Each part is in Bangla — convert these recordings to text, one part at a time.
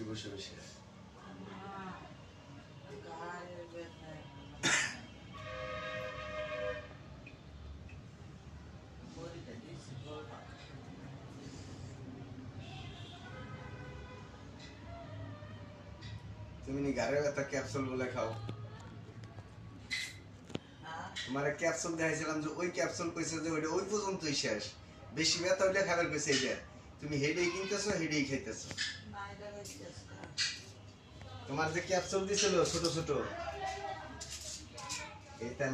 বসে বসে। তুমি নি গাড়ে ব্যথা ক্যাপসুল বলে খাও। তোমার ক্যাপসুল দেখাইছিলাম যে ওই ক্যাপসুল কইছে যে ওইটা ওই পর্যন্তই শেষ, বেশি ব্যথা হইলে খাবার কইছে এইটা। তুমি হেডেই কিনতেছো, হেডেই খাইতেছো। তোমার যে ক্যাপসুল দিছিল ছোট ছোট, এটা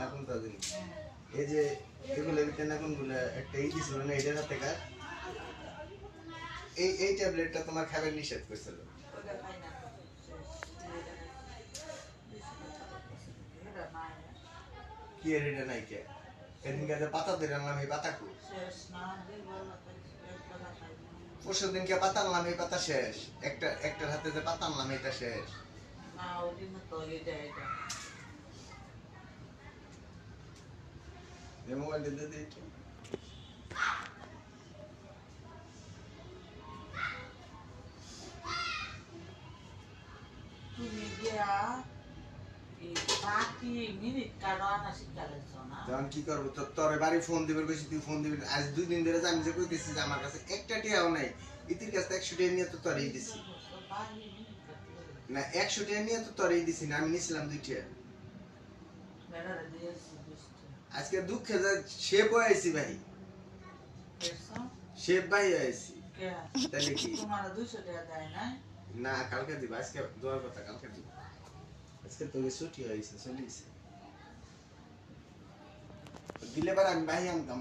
না কোনটা জানি, এই যে এগুলো এটা না কোনগুলো, একটা এই দিছিল না এটার হাতে কার, এই ট্যাবলেটটা তোমার খাবার নিষেধ করছিল। কি এর এটা নাই কে? এদিন কাজে পাতা ধরে আনলাম, এই পাতা কো পরশু দিনকে পাতা আনলাম, এই পাতা শেষ। একটার হাতে যে পাতা আনলাম এটা শেষ। মোবাইল দিয়ে দিই একটু। কি করবো তোর বাড়ি ফোন দিবে কইছি, তুই ফোন দিবি আজ 2 দিন ধরে আমি যে কইতেছি যে আমার কাছে একটা টিয়াও নাই, ইতির কাছে 100 টাকা নিয়ে তো তোরই দিছি না, 100 টাকা নিয়ে তো তোরই দিছি না, আমি নিছিলাম 2 টাকা। আজকে দুঃখে যা শেপ হয়েছি ভাই, শেপ ভাই হয়েছি। তাহলে কি তোমার 200 টাকা দেয় না? না কালকে দিব, আজকে দেওয়ার কথা কালকে দিব। আজকে তো ছুটি হয়েছে, চলিছে দিলে বার আমি ভাই আনতাম।